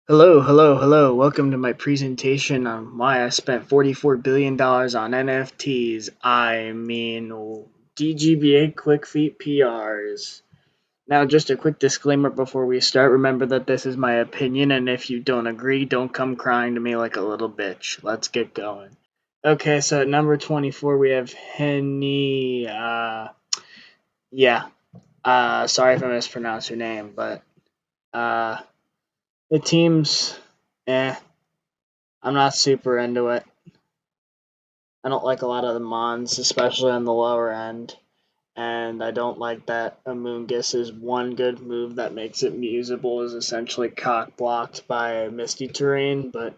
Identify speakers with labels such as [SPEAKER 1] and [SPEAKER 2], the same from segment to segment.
[SPEAKER 1] Hello, hello, hello. Welcome to my presentation on why I spent $44 billion on NFTs. I mean, DGBA Quick Feet PRs. Now, just a quick disclaimer before we start. Remember that this is my opinion, and if you don't agree, don't come crying to me like a little bitch. Let's get going. Okay, so at number 24, we have Henny. Yeah, sorry if I mispronounced your name, but uh, the team's eh. I'm not super into it. I don't like a lot of the mons, especially on the lower end. And I don't like that Amoonguss's one good move that makes it usable is essentially cock blocked by Misty Terrain, but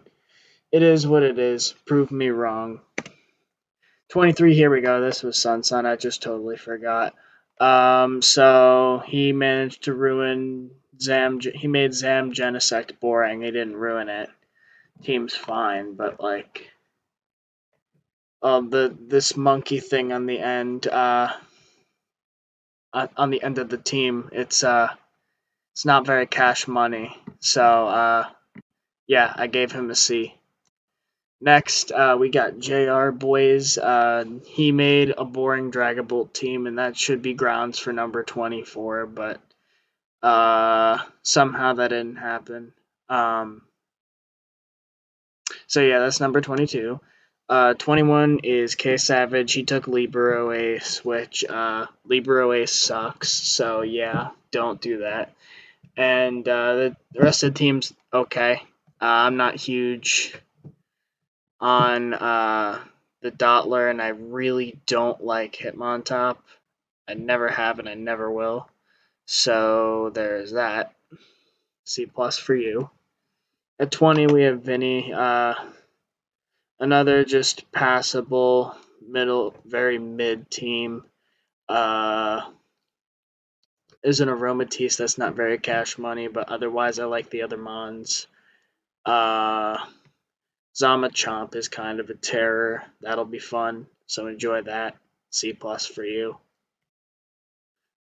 [SPEAKER 1] it is what it is. Prove me wrong. 23, here we go. This was Sun. I just totally forgot. So he managed to ruin Zam. He made Zam Genesect boring. He didn't ruin it. Team's fine, but like the this monkey thing on the end on the end of the team. It's not very cash money. So yeah, I gave him a C. Next, we got JR Boys. He made a boring Dragabolt team, and that should be grounds for number 24, but somehow that didn't happen. So yeah, that's number 22. 21 is K Savage. He took Libero Ace, which Libero Ace sucks. So yeah, don't do that. And the rest of the team's okay. I'm not huge on the Dotler, and I really don't like Hitmontop. I never have, and I never will. So there's that. C plus for you. At 20, we have Vinny. Another just passable middle, very mid team. Uh, is an aromatisse that's not very cash money, but otherwise I like the other mons. Uh, Zamachomp is kind of a terror. That'll be fun, so enjoy that. C plus for you.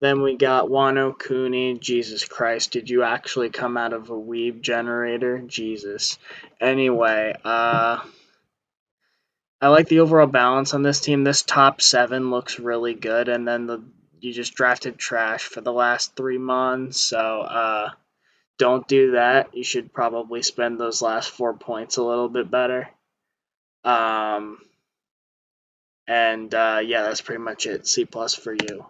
[SPEAKER 1] Then we got Wano Kuni. Jesus Christ, did you actually come out of a weeb generator? Jesus. Anyway, I like the overall balance on this team. This top seven looks really good, and then you just drafted trash for the last 3 months, so don't do that. You should probably spend those last 4 points a little bit better. Um, and yeah, that's pretty much it. C plus for you.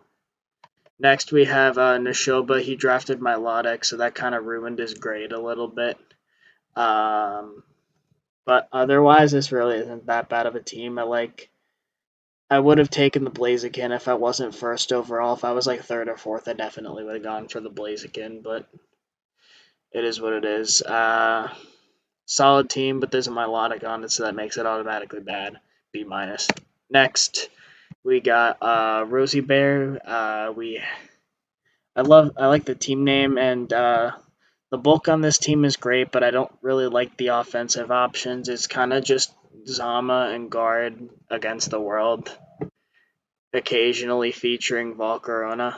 [SPEAKER 1] Next, we have Nishoba. He drafted Milotic, so that kind of ruined his grade a little bit. Um, but otherwise, this really isn't that bad of a team. I would have taken the Blaziken if I wasn't first overall. If I was like third or fourth, I definitely would have gone for the Blaziken, but it is what it is. Solid team, but there's a Milotic on it, so that makes it automatically bad. B minus. Next, we got Rosie Bear. I like the team name, and the bulk on this team is great, but I don't really like the offensive options. It's kind of just Zama and guard against the world, occasionally featuring Volcarona.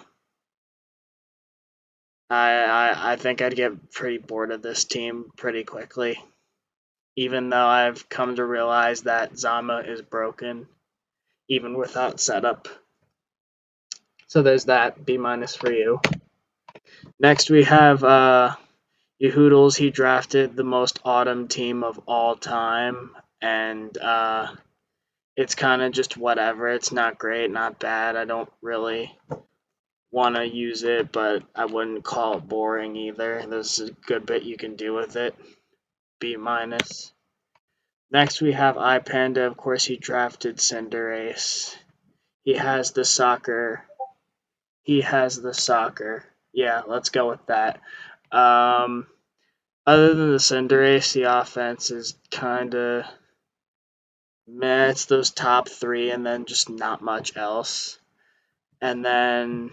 [SPEAKER 1] I think I'd get pretty bored of this team pretty quickly, even though I've come to realize that Zama is broken, even without setup. So there's that. B minus for you. Next we have Yehoodles. He drafted the most autumn team of all time, and it's kind of just whatever. It's not great, not bad. I don't really want to use it, but I wouldn't call it boring either. There's a good bit you can do with it. B minus. Next we have iPanda. Of course, he drafted Cinderace. He has the soccer. He has the soccer. Yeah, let's go with that. Um, Other than the Cinderace, the offense is kind of meh. It's those top three, and then just not much else. And then,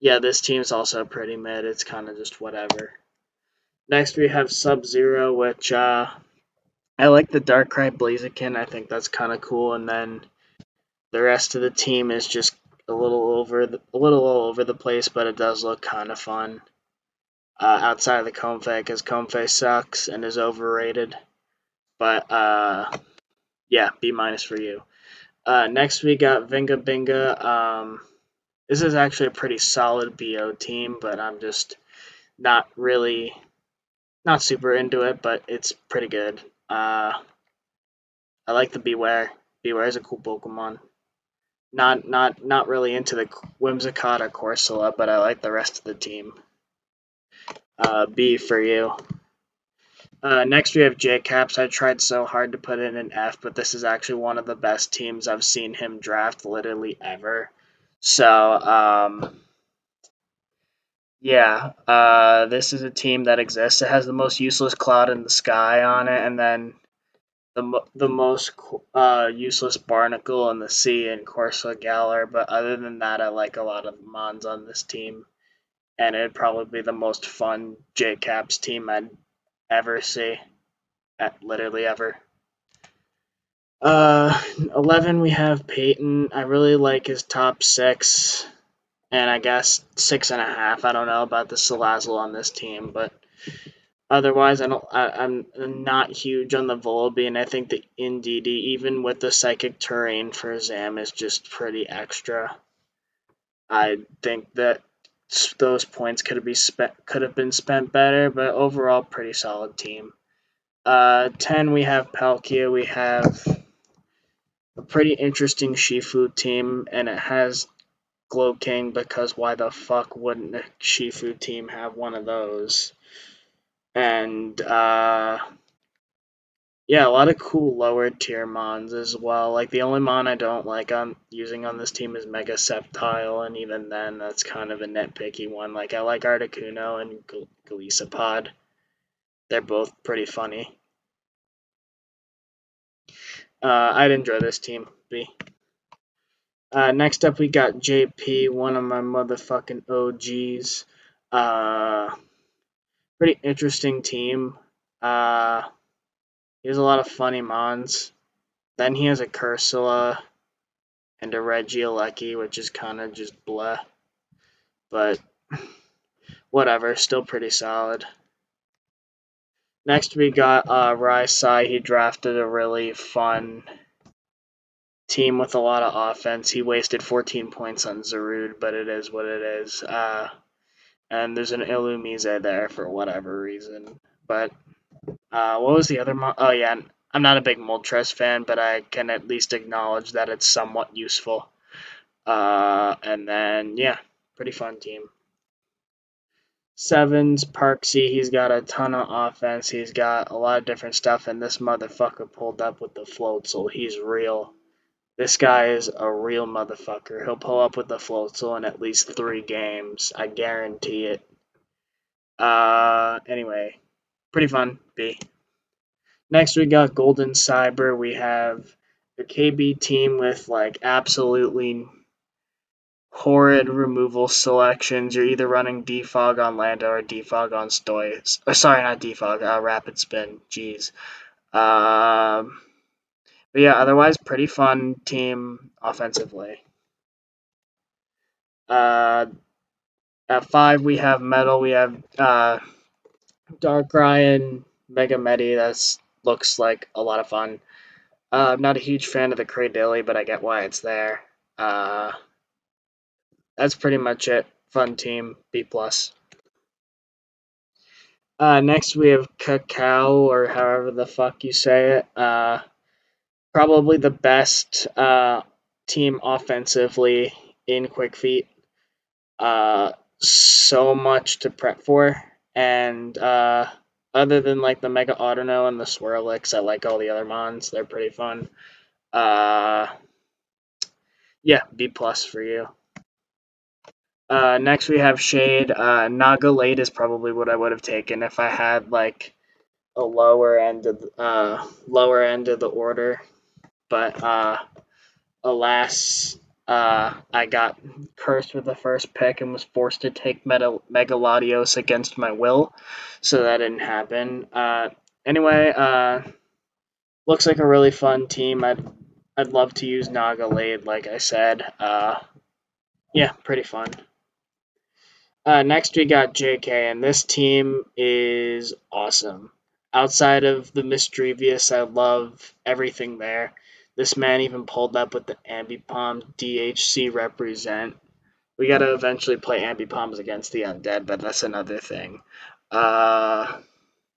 [SPEAKER 1] yeah, this team's also pretty mid. It's kind of just whatever. Next, we have Sub Zero, which I like the Darkrai Blaziken. I think that's kind of cool. And then the rest of the team is just a little all over the place, but it does look kind of fun. outside of the Comfey, because Comfey sucks and is overrated. But yeah, B minus for you. Next we got Vinga Binga. This is actually a pretty solid BO team, but I'm just not super into it, but it's pretty good. I like the Beware. Beware is a cool Pokemon. Not really into the Whimsicott Corsola, but I like the rest of the team. B for you. Next we have J Caps. I tried so hard to put in an F, but this is actually one of the best teams I've seen him draft literally ever. So yeah, this is a team that exists. It has the most useless cloud in the sky on it, and then the most useless barnacle in the sea and Corsa Galar. But other than that, I like a lot of the Mons on this team, and it'd probably be the most fun J Caps team I'd ever see, literally ever. 11 we have Peyton. I really like his top six, and I guess 6.5. I don't know about the Salazzle on this team, but otherwise, I'm not huge on the Volbeat, and I think the Indeedee, even with the Psychic Terrain for Zam, is just pretty extra. I think that those points could have been spent better, but overall, pretty solid team. 10 we have Palkia. We have a pretty interesting Shifu team, and it has Glow King because why the fuck wouldn't a Shifu team have one of those? And yeah, a lot of cool lower tier mons as well. Like the only mon I don't like on using on this team is Mega Sceptile, and even then, that's kind of a nitpicky one. Like I like Articuno and Golisopod. They're both pretty funny. I'd enjoy this team. B. Next up, we got JP, one of my motherfucking OGs. Pretty interesting team. He has a lot of funny mons. Then he has a Cursula and a Regieleki, which is kind of just bleh. But whatever, still pretty solid. Next we got Raisai. He drafted a really fun team with a lot of offense. He wasted 14 points on Zarude, but it is what it is. And there's an Illumise there for whatever reason. But what was the other? Oh yeah, I'm not a big Moltres fan, but I can at least acknowledge that it's somewhat useful. And then yeah, pretty fun team. Sevens, Parksy, he's got a ton of offense. He's got a lot of different stuff, and this motherfucker pulled up with the Floatzel. He's real. This guy is a real motherfucker. He'll pull up with the Floatzel in at least 3 games. I guarantee it. Anyway, pretty fun. B. Next, we got Golden Cyber. We have the KB team with like absolutely horrid removal selections. You're either running Defog on Lando or Defog on Stoy. Sorry, not Defog. Rapid Spin. Jeez. But yeah, otherwise pretty fun team offensively. At 5 we have Metal. We have Darkrai and Mega Medi. That looks like a lot of fun. I'm not a huge fan of the Cradilly, but I get why it's there. That's pretty much it. Fun team. B+. Next we have Cacao, or however the fuck you say it. Probably the best team offensively in Quick Feet. So much to prep for, and other than like the Mega Autono and the Swirlix, I like all the other mons. They're pretty fun. Yeah, B+ for you. Next we have Shade. Nagalade is probably what I would have taken if I had like a lower end of the order, but alas, I got cursed with the first pick and was forced to take Megalodios against my will, so that didn't happen. Anyway, looks like a really fun team. I'd love to use Nagalade, like I said. Yeah, pretty fun. Next, we got JK, and this team is awesome. Outside of the Mischievous, I love everything there. This man even pulled up with the Ambipom DHC represent. We gotta eventually play Ambipoms against the Undead, but that's another thing. Uh,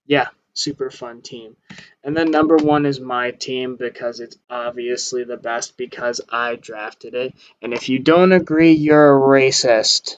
[SPEAKER 1] yeah, super fun team. And then number one is my team because it's obviously the best because I drafted it. And if you don't agree, you're a racist.